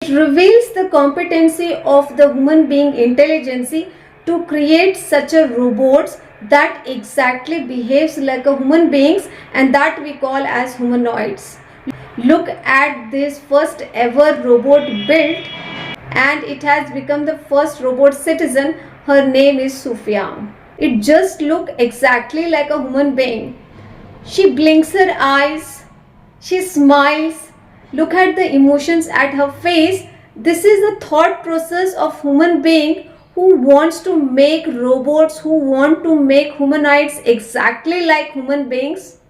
It reveals the competency of the human being intelligence to create such a robots that exactly behaves like a human beings, and that we call as humanoids. Look at this first ever robot built, and it has become the first robot citizen. Her name is Sufia. It just looks exactly like a human being. She blinks her eyes, she smiles. Look at the emotions at her face. This is the thought process of human being who wants to make robots, who want to make humanoids exactly like human beings.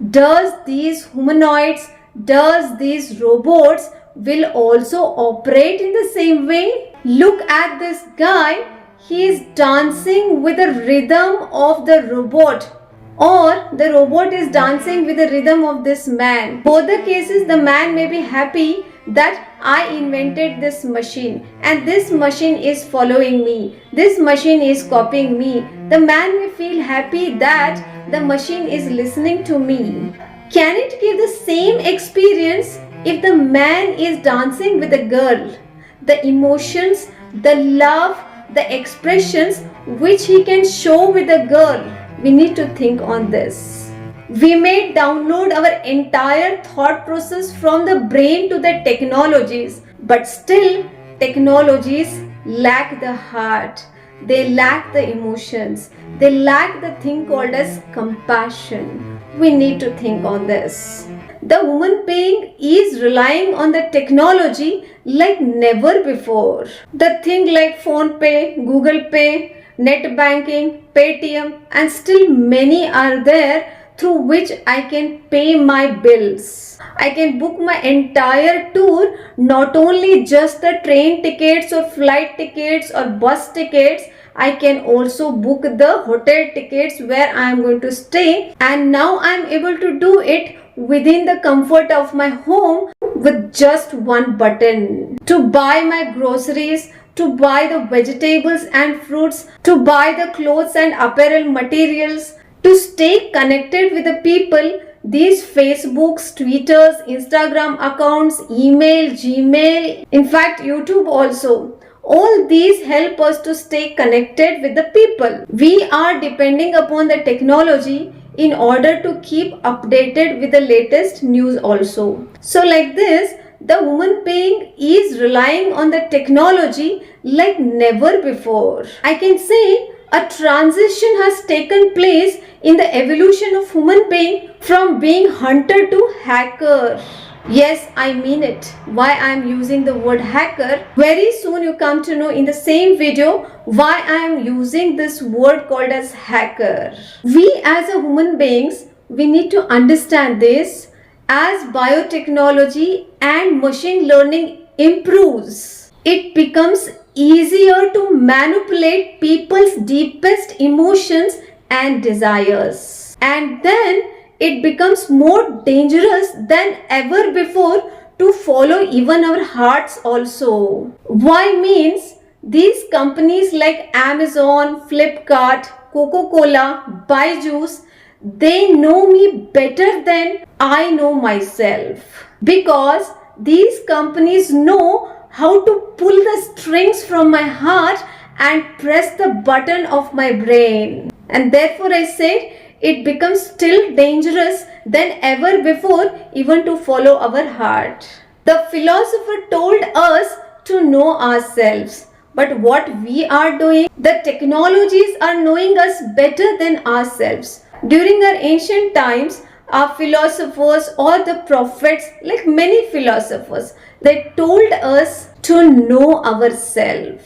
Does these humanoids, does these robots will also operate in the same way? Look at this guy. He is dancing with the rhythm of the robot, or the robot is dancing with the rhythm of this man. Both the cases, the man may be happy that I invented this machine and this machine is following me, this machine is copying me. The man may feel happy that the machine is listening to me. Can it give the same experience if the man is dancing with a girl? The emotions, the love, the expressions which he can show with a girl. We need to think on this. We may download our entire thought process from the brain to the technologies, but still technologies lack the heart. They lack the emotions. They lack the thing called as compassion. We need to think on this. The human being is relying on the technology like never before. The thing like phone pay, Google Pay, net banking, Paytm, and still many are there through which I can pay my bills. I can book my entire tour, not only just the train tickets or flight tickets or bus tickets. I can also book the hotel tickets where I am going to stay, and now I am able to do it within the comfort of my home with just one button. To buy my groceries, to buy the vegetables and fruits, to buy the clothes and apparel materials, to stay connected with the people, these Facebooks, Twitters, Instagram accounts, email, Gmail, in fact YouTube also. All these help us to stay connected with the people. We are depending upon the technology in order to keep updated with the latest news also. So like this, the human being is relying on the technology like never before. I can say a transition has taken place in the evolution of human being from being hunter to hacker. Yes, I mean it. Why I am using the word hacker. Very soon you come to know in the same video why I am using this word called as hacker. We as a human beings, we need to understand this. As biotechnology and machine learning improves, it becomes easier to manipulate people's deepest emotions and desires. And then it becomes more dangerous than ever before to follow even our hearts also. Why means these companies like Amazon, Flipkart, Coca-Cola, Byju's, they know me better than I know myself, because these companies know how to pull the strings from my heart and press the button of my brain. And therefore I said it becomes still dangerous than ever before even to follow our heart. The philosopher told us to know ourselves. But what we are doing, the technologies are knowing us better than ourselves. During our ancient times, our philosophers or the prophets, like many philosophers, they told us to know ourselves,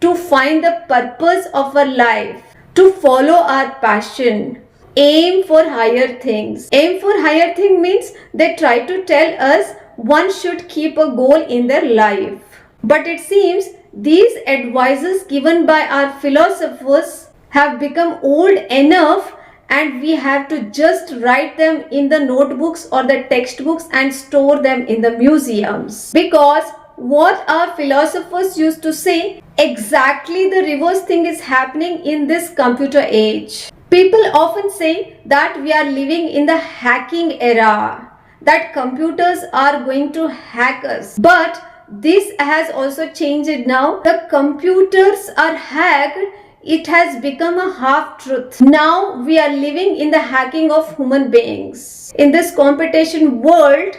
to find the purpose of our life, to follow our passion, aim for higher things. Aim for higher thing means they try to tell us one should keep a goal in their life. But it seems these advices given by our philosophers have become old enough, and we have to just write them in the notebooks or the textbooks and store them in the museums. Because what our philosophers used to say, exactly the reverse thing is happening in this computer age. People often say that we are living in the hacking era, that computers are going to hack us. But this has also changed now. The computers are hacked. It has become a half truth. Now we are living in the hacking of human beings. In this competition world,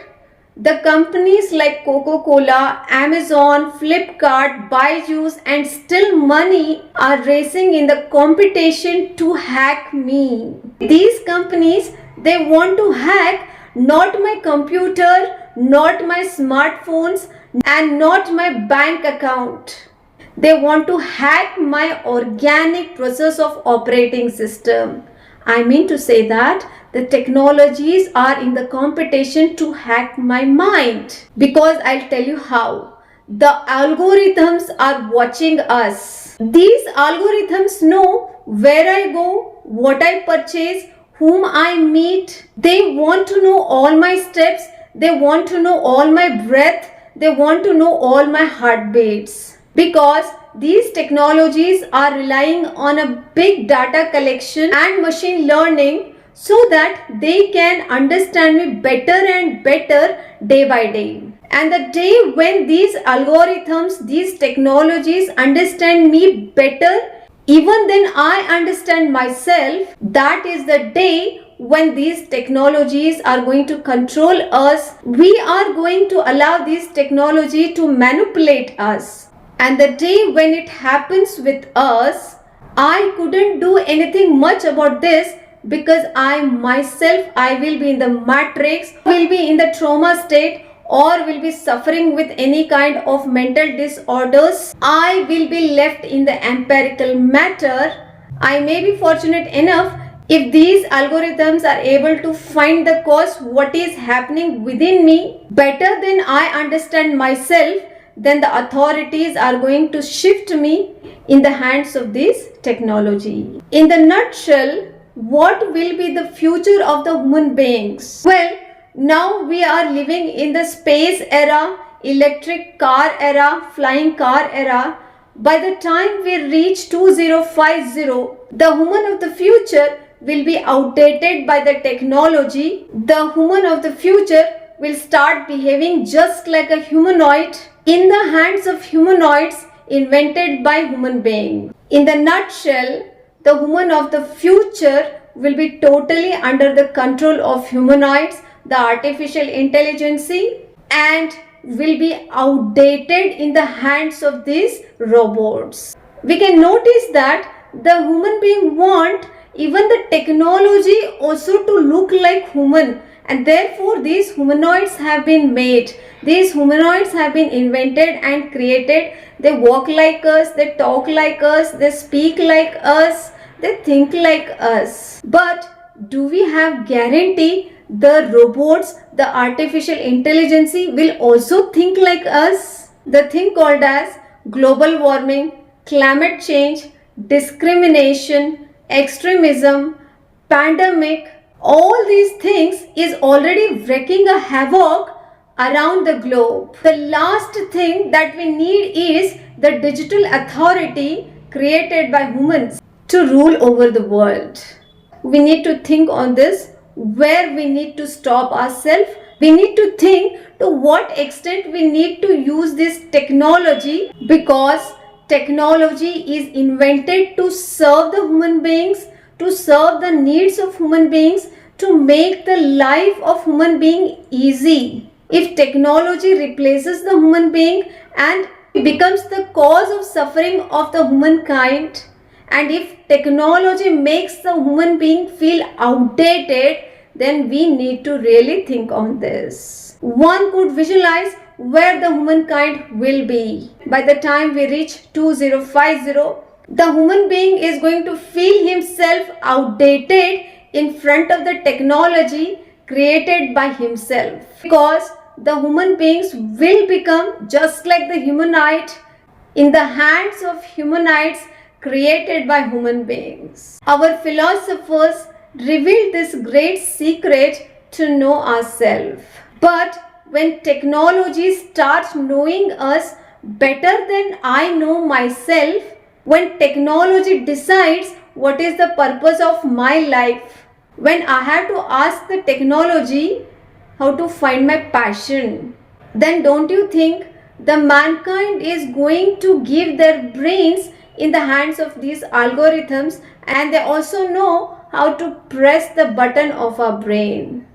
the companies like Coca-Cola, Amazon, Flipkart, Byju's and Still Money are racing in the competition to hack me. These companies, they want to hack not my computer, not my smartphones and not my bank account. They want to hack my organic process of operating system. I mean to say that the technologies are in the competition to hack my mind. Because I'll tell you how. The algorithms are watching us. These algorithms know where I go, what I purchase, whom I meet. They want to know all my steps. They want to know all my breath. They want to know all my heartbeats. Because these technologies are relying on a big data collection and machine learning so that they can understand me better and better day by day. And the day when these algorithms, these technologies understand me better, even then I understand myself, that is the day when these technologies are going to control us. We are going to allow this technology to manipulate us. And the day when it happens with us, I couldn't do anything much about this because I myself, I will be in the matrix, will be in the trauma state or will be suffering with any kind of mental disorders. I will be left in the empirical matter. I may be fortunate enough if these algorithms are able to find the cause, what is happening within me better than I understand myself, then the authorities are going to shift me in the hands of this technology. In the nutshell, what will be the future of the human beings? Well, now we are living in the space era, electric car era, flying car era. By the time we reach 2050, the human of the future will be outdated by the technology. The human of the future will start behaving just like a humanoid in the hands of humanoids invented by human beings. In the nutshell, the human of the future will be totally under the control of humanoids, the artificial intelligence, and will be outdated in the hands of these robots. We can notice that the human being want even the technology also to look like human, and therefore these humanoids have been made. These humanoids have been invented and created. They walk like us, they talk like us, they speak like us, they think like us. But do we have guarantee the robots, the artificial intelligence will also think like us? The thing called as global warming, climate change, discrimination, extremism, pandemic, all these things is already wreaking a havoc around the globe. The last thing that we need is the digital authority created by humans to rule over the world. We need to think on this, where we need to stop ourselves. We need to think to what extent we need to use this technology, because technology is invented to serve the human beings, to serve the needs of human beings, to make the life of human being easy. If technology replaces the human being and becomes the cause of suffering of the humankind, and if technology makes the human being feel outdated, then we need to really think on this. One could visualize where the humankind will be. By the time we reach 2050, the human being is going to feel himself outdated in front of the technology created by himself, because the human beings will become just like the humanoid in the hands of humanoids created by human beings. Our philosophers revealed this great secret to know ourselves. But when technology starts knowing us better than I know myself, when technology decides what is the purpose of my life, when I have to ask the technology how to find my passion, then don't you think the mankind is going to give their brains in the hands of these algorithms, and they also know how to press the button of our brain.